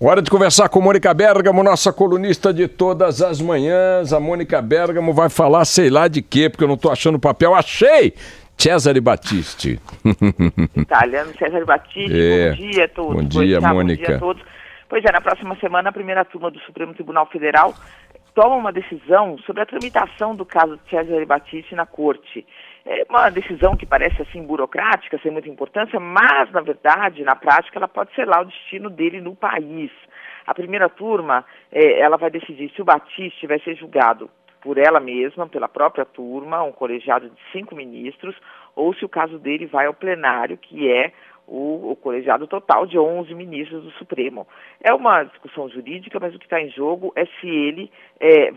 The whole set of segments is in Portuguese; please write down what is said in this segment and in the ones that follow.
Hora de conversar com Mônica Bergamo, nossa colunista de todas as manhãs. A Mônica Bergamo vai falar sei lá de quê, porque eu não estou achando papel. Achei! Cesare Battisti. Italiano, Cesare Battisti, bom dia a todos. Bom dia, Mônica. Bom dia a todos. Pois é, na próxima semana, a primeira turma do Supremo Tribunal Federal toma uma decisão sobre a tramitação do caso de Cesare Battisti na Corte. É uma decisão que parece assim burocrática, sem muita importância, mas, na verdade, na prática, ela pode selar o destino dele no país. A primeira turma, ela vai decidir se o Battisti vai ser julgado por ela mesma, pela própria turma, um colegiado de 5 ministros, ou se o caso dele vai ao plenário, que é o colegiado total de 11 ministros do Supremo. É uma discussão jurídica, mas o que está em jogo é se ele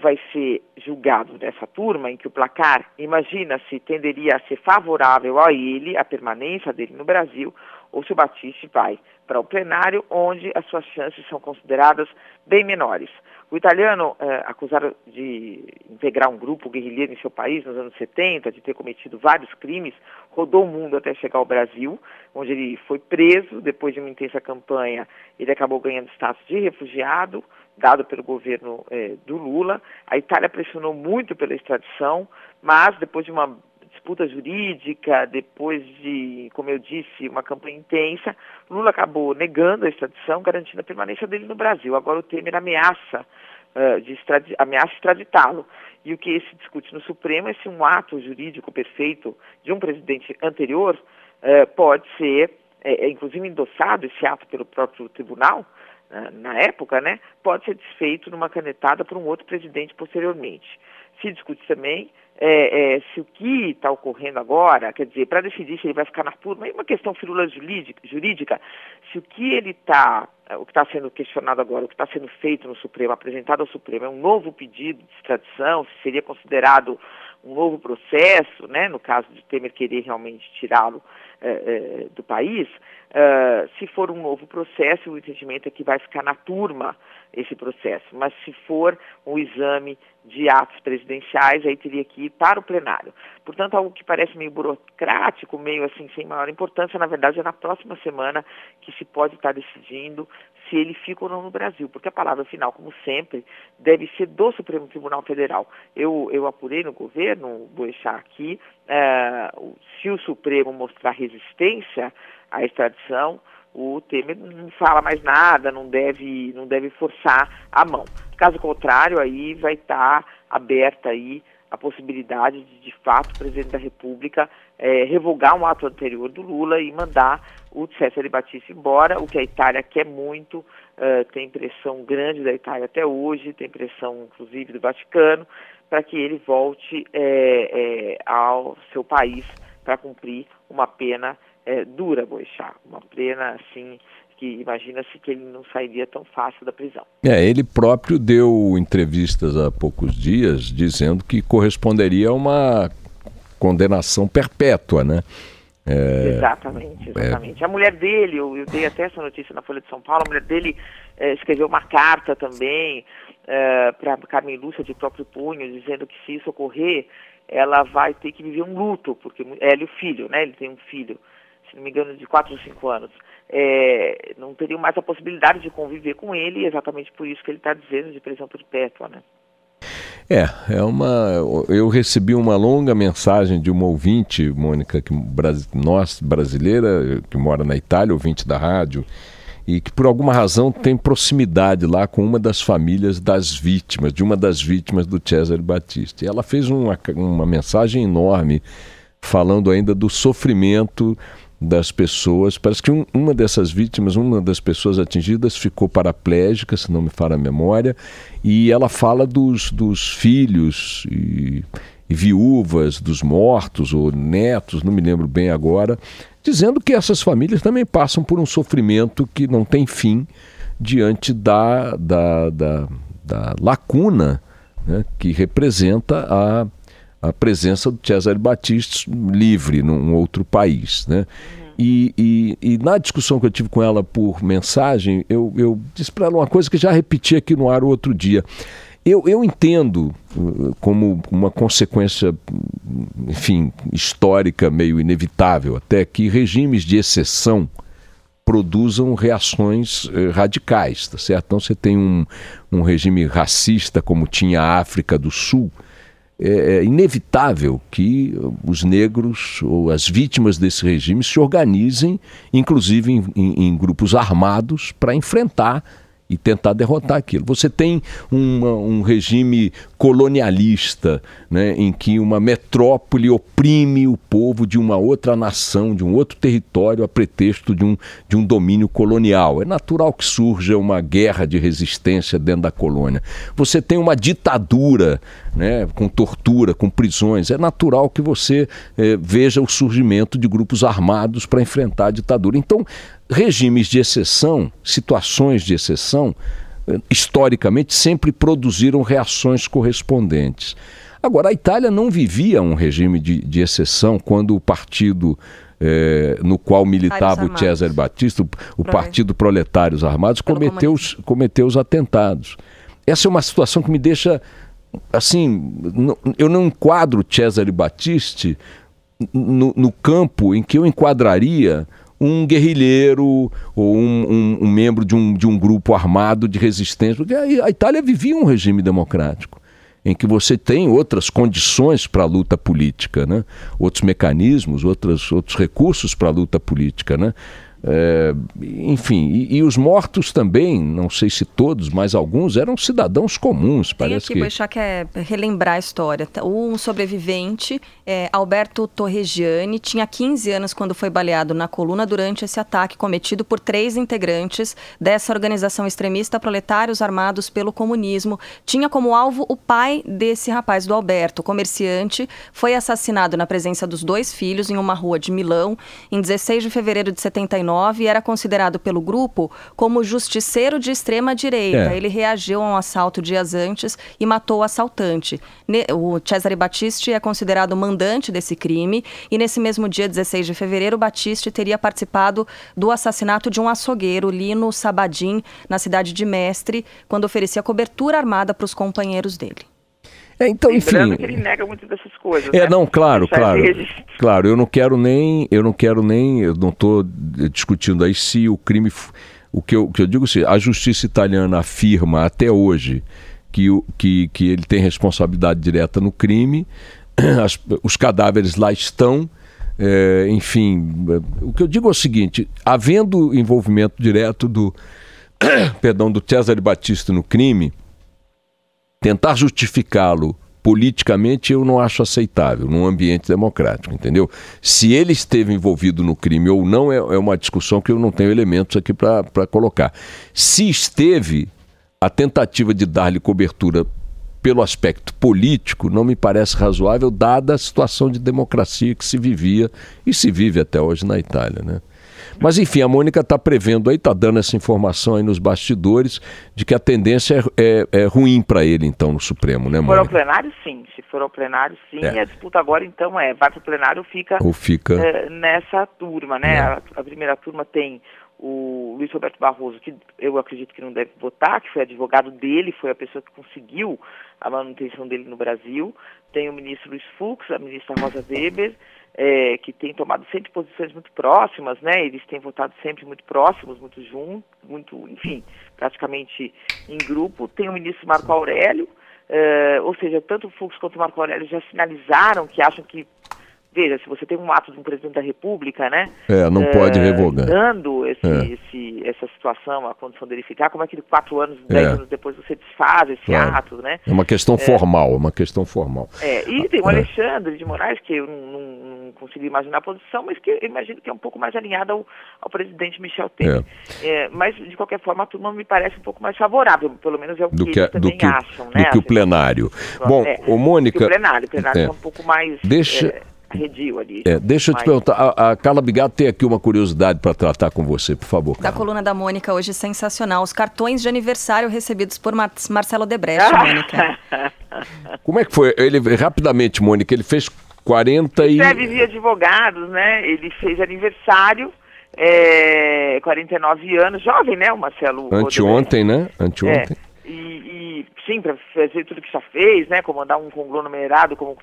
vai ser julgado nessa turma, em que o placar, imagina-se, tenderia a ser favorável a ele, a permanência dele no Brasil, ou se o Battisti vai para o plenário, onde as suas chances são consideradas bem menores. O italiano, acusado de integrar um grupo guerrilheiro em seu país nos anos 70, de ter cometido vários crimes, rodou o mundo até chegar ao Brasil, onde ele foi preso. Depois de uma intensa campanha, ele acabou ganhando status de refugiado, dado pelo governo do Lula. A Itália pressionou muito pela extradição, mas depois de uma disputa jurídica, depois de, como eu disse, uma campanha intensa, Lula acabou negando a extradição, garantindo a permanência dele no Brasil. Agora o Temer ameaça extraditá-lo. E o que se discute no Supremo é se um ato jurídico perfeito de um presidente anterior pode ser, inclusive endossado esse ato pelo próprio tribunal, na época, né, pode ser desfeito numa canetada por um outro presidente posteriormente. Se discute também se o que está ocorrendo agora, quer dizer, para decidir se ele vai ficar na turma, é uma questão firula jurídica, se o que está sendo questionado agora, o que está sendo feito no Supremo, apresentado ao Supremo, é um novo pedido de extradição, se seria considerado um novo processo, né, no caso de Temer querer realmente tirá-lo do país. Se for um novo processo, o entendimento é que vai ficar na turma esse processo, mas se for um exame de atos presidenciais, aí teria que ir para o plenário. Portanto, algo que parece meio burocrático, meio assim, sem maior importância, na verdade é na próxima semana que se pode estar decidindo se ele fica ou não no Brasil, porque a palavra final, como sempre, deve ser do Supremo Tribunal Federal. Eu apurei no governo, vou deixar aqui, se o Supremo mostrar resistência à extradição, o Temer não fala mais nada, não deve forçar a mão. Caso contrário, aí vai estar aberta aí a possibilidade de fato, o presidente da República revogar um ato anterior do Lula e mandar o Cesare Battisti embora, o que a Itália quer muito. Tem pressão grande da Itália até hoje, tem pressão inclusive do Vaticano, para que ele volte ao seu país para cumprir uma pena dura, Boixá, uma pena assim que imagina-se que ele não sairia tão fácil da prisão. Ele próprio deu entrevistas há poucos dias dizendo que corresponderia a uma condenação perpétua, né? Exatamente. A mulher dele, eu dei até essa notícia na Folha de São Paulo, a mulher dele escreveu uma carta também para Carmen Lúcia de próprio punho, dizendo que se isso ocorrer, ela vai ter que viver um luto, porque ela e o filho, né? Ele tem um filho, se não me engano, de 4 ou 5 anos. Não teriam mais a possibilidade de conviver com ele, exatamente por isso que ele está dizendo de prisão perpétua, né? Eu recebi uma longa mensagem de uma ouvinte, Mônica, brasileira, que mora na Itália, ouvinte da rádio, e que por alguma razão tem proximidade lá com uma das famílias das vítimas, de uma das vítimas do Cesare Battisti. Ela fez uma mensagem enorme, falando ainda do sofrimento das pessoas. Parece que uma dessas vítimas, uma das pessoas atingidas ficou paraplégica, se não me falha a memória, e ela fala dos filhos e viúvas dos mortos ou netos, não me lembro bem agora, dizendo que essas famílias também passam por um sofrimento que não tem fim diante da lacuna, né, que representa a presença do Cesare Battisti livre num outro país, né? E na discussão que eu tive com ela por mensagem, eu disse para ela uma coisa que já repeti aqui no ar o outro dia. Eu entendo como uma consequência, enfim, histórica meio inevitável até, que regimes de exceção produzam reações radicais, tá certo? Então você tem um regime racista como tinha a África do Sul. É inevitável que os negros ou as vítimas desse regime se organizem, inclusive em grupos armados, para enfrentar e tentar derrotar aquilo. Você tem um regime colonialista, né, em que uma metrópole oprime o povo de uma outra nação, de um outro território, a pretexto de um domínio colonial. É natural que surja uma guerra de resistência dentro da colônia. Você tem uma ditadura, né, com tortura, com prisões. É natural que você veja o surgimento de grupos armados para enfrentar a ditadura. Então, regimes de exceção, situações de exceção, historicamente sempre produziram reações correspondentes. Agora, a Itália não vivia um regime de exceção quando o partido no qual militava o Cesare Battisti, o Partido Proletários Armados, cometeu os atentados. Essa é uma situação que me deixa, assim, eu não enquadro o Cesare Battisti no campo em que eu enquadraria um guerrilheiro ou um membro de um grupo armado de resistência, porque a Itália vivia um regime democrático, em que você tem outras condições para a luta política, né? Outros mecanismos, outros recursos para a luta política, né? Enfim, e os mortos também, não sei se todos, mas alguns eram cidadãos comuns. Parece que Boechat quer relembrar a história. Um sobrevivente, Alberto Torregiani, tinha 15 anos quando foi baleado na coluna durante esse ataque cometido por 3 integrantes dessa organização extremista Proletários Armados pelo Comunismo. Tinha como alvo o pai desse rapaz, do Alberto, comerciante, foi assassinado na presença dos 2 filhos em uma rua de Milão em 16 de fevereiro de 79. E era considerado pelo grupo como justiceiro de extrema-direita. Ele reagiu a um assalto dias antes e matou o assaltante. O Cesare Battisti é considerado mandante desse crime e nesse mesmo dia, 16 de fevereiro, Battisti teria participado do assassinato de um açougueiro, Lino Sabadin, na cidade de Mestre, quando oferecia cobertura armada para os companheiros dele. Então, enfim, lembrando que ele nega muito dessas coisas, né? Não, claro, eu não estou discutindo aí se o crime, o que eu digo assim, a justiça italiana afirma até hoje que ele tem responsabilidade direta no crime, os cadáveres lá estão, enfim, o que eu digo é o seguinte, havendo envolvimento direto do Cesare Battisti no crime, tentar justificá-lo politicamente eu não acho aceitável num ambiente democrático, entendeu? Se ele esteve envolvido no crime ou não é uma discussão que eu não tenho elementos aqui para colocar. Se esteve, a tentativa de dar-lhe cobertura pelo aspecto político não me parece razoável, dada a situação de democracia que se vivia e se vive até hoje na Itália, né? Mas, enfim, a Mônica está prevendo aí, está dando essa informação aí nos bastidores de que a tendência é ruim para ele, então, no Supremo, né, Mônica? Se for ao plenário, sim. Se for ao plenário, sim. E a disputa agora, então, vai para o plenário ou fica nessa turma, né? A primeira turma tem o Luiz Roberto Barroso, que eu acredito que não deve votar, que foi advogado dele, foi a pessoa que conseguiu a manutenção dele no Brasil. Tem o ministro Luiz Fux, a ministra Rosa Weber, que tem tomado sempre posições muito próximas, né? Eles têm votado sempre muito próximos, muito juntos, enfim, praticamente em grupo. Tem o ministro Marco Aurélio, ou seja, tanto o Fux quanto o Marco Aurélio já sinalizaram que acham que, veja, se você tem um ato de um presidente da República, né? Não pode revogar. Dando essa situação, a condição dele ficar, como é que 4 anos, 10 anos depois você desfaz esse ato, né? É uma questão formal, E tem o Alexandre de Moraes, que eu não consigo imaginar a posição, mas que eu imagino que é um pouco mais alinhada ao presidente Michel Temer. Mas, de qualquer forma, a turma me parece um pouco mais favorável, pelo menos é o que eles também acham, né? Do que o plenário. Bom, Mônica... O plenário é um pouco mais... Redio ali. Deixa eu te perguntar, a Carla Bigato tem aqui uma curiosidade para tratar com você, por favor, Carla. Da coluna da Mônica hoje, sensacional. Os cartões de aniversário recebidos por Marcelo Odebrecht, Mônica. Como é que foi? Ele, rapidamente, Mônica, ele fez 40 e... Serve de advogados, né? Ele fez aniversário, 49 anos, jovem, né, o Marcelo Anteontem, né? Anteontem. Sim, para fazer tudo que já fez, né? Comandar um conglomerado como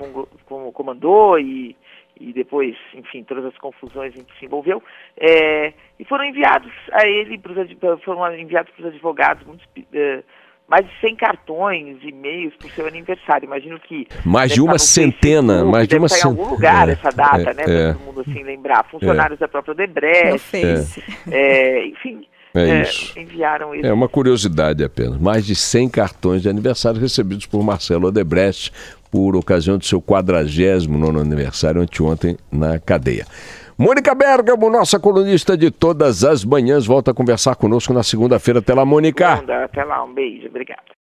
comandou e e depois, enfim, todas as confusões em que se envolveu, e foram enviados a ele, foram enviados para os advogados mais de 100 cartões, e-mails por seu aniversário. Imagino que... Mais de uma centena. Facebook, mais de uma em algum lugar essa data, né? Para todo mundo assim lembrar. Funcionários da própria Odebrecht. Enfim, isso. enviaram isso. É uma curiosidade apenas. Mais de 100 cartões de aniversário recebidos por Marcelo Odebrecht por ocasião do seu 49º aniversário anteontem na cadeia. Mônica Bergamo, nossa colunista de todas as manhãs, volta a conversar conosco na segunda-feira. Até lá, Mônica. Até lá, um beijo, obrigado.